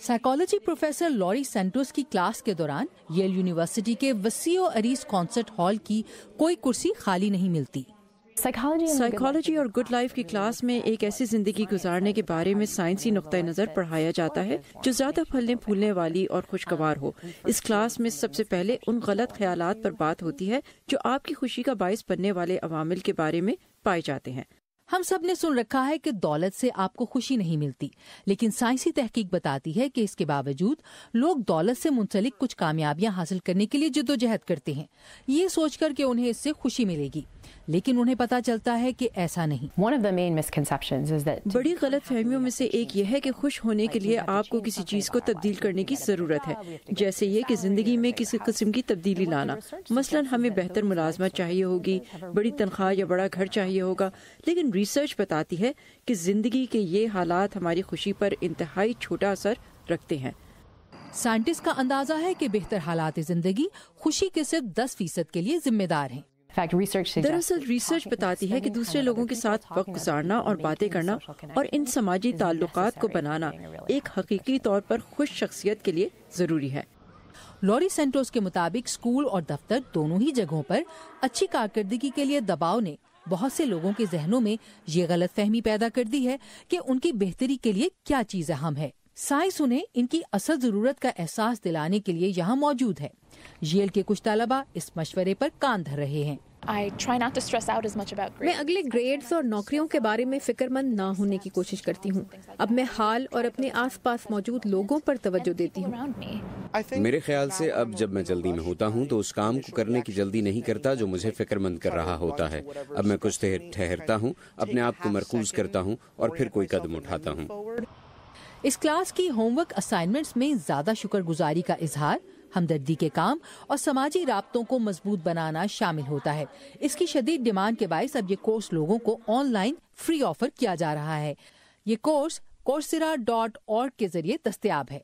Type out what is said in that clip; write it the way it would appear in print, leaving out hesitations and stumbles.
Psychology professor lorry CentOS की class के दौरान येल यूनिवर्सिटी के वसीओ अरीज कॉन्सर्ट हॉल की कोई कुर्सी खाली नहीं मिलती। साइकोलॉजी और गुड लाइफ की क्लास में एक ऐसी जिंदगी गुजारने के बारे में साइंसी नुक्ता नज़र पढ़ाया जाता है जो ज़्यादा फलने फूलने वाली और खुशगवार हो। इस क्लास में सबसे पहले उन गलत ख्यालात पर बात होती है जो आपकी खुशी का बायस बनने वाले अवामिल के बारे में पाए जाते हैं। हम सब ने सुन रखा है कि दौलत से आपको खुशी नहीं मिलती, लेकिन साइंसी तहकीक बताती है कि इसके बावजूद लोग दौलत से मुंसलिक कुछ कामयाबियां हासिल करने के लिए जद्दोजहद करते हैं, ये सोचकर कि उन्हें इससे खुशी मिलेगी, लेकिन उन्हें पता चलता है कि ऐसा नहीं। बड़ी गलत फहमियों में से एक यह है कि खुश होने के लिए आपको किसी चीज को तब्दील करने की जरूरत है, जैसे ये कि जिंदगी में किसी किस्म की तब्दीली लाना। मसलन हमें बेहतर मुलाजमत चाहिए होगी, बड़ी तनख्वाह या बड़ा घर चाहिए होगा, लेकिन रिसर्च बताती है कि जिंदगी के ये हालात हमारी खुशी पर इंतहाई छोटा असर रखते हैं। साइंटिस्ट का अंदाजा है कि बेहतर हालात जिंदगी खुशी के सिर्फ 10% के लिए जिम्मेदार हैं। दरअसल रिसर्च बताती है कि दूसरे लोगों के साथ वक्त गुजारना और बातें करना और इन समाजी ताल्लुकात को बनाना एक हकीकी तौर पर खुश शख्सियत के लिए जरूरी है। लॉरी सेंटोस के मुताबिक स्कूल और दफ्तर दोनों ही जगहों पर अच्छी कारकर्दगी के लिए दबाव ने बहुत से लोगों के जहनों में ये गलत फहमी पैदा कर दी है कि उनकी बेहतरी के लिए क्या चीज अहम है। साइंस उन्हें इनकी असल जरूरत का एहसास दिलाने के लिए यहाँ मौजूद है। येल के कुछ तलबा इस मशवरे पर कान धर रहे हैं। मैं अगले ग्रेड्स और नौकरियों के बारे में फिक्रमंद ना होने की कोशिश करती हूँ। अब मैं हाल और अपने आसपास मौजूद लोगों पर तवज्जो देती हूँ। मेरे ख्याल से अब जब मैं जल्दी में होता हूँ तो उस काम को करने की जल्दी नहीं करता जो मुझे फिक्रमंद कर रहा होता है। अब मैं कुछ ठहरता हूँ, अपने आप को मरकूज करता हूँ और फिर कोई कदम उठाता हूँ। इस क्लास की होमवर्क असाइनमेंट्स में ज्यादा शुक्रगुजारी का इजहार, हमदर्दी के काम और समाजी राब्तों को मजबूत बनाना शामिल होता है। इसकी शदीद डिमांड के बायस अब ये कोर्स लोगों को ऑनलाइन फ्री ऑफर किया जा रहा है। ये कोर्स coursera.org के जरिए दस्तयाब है।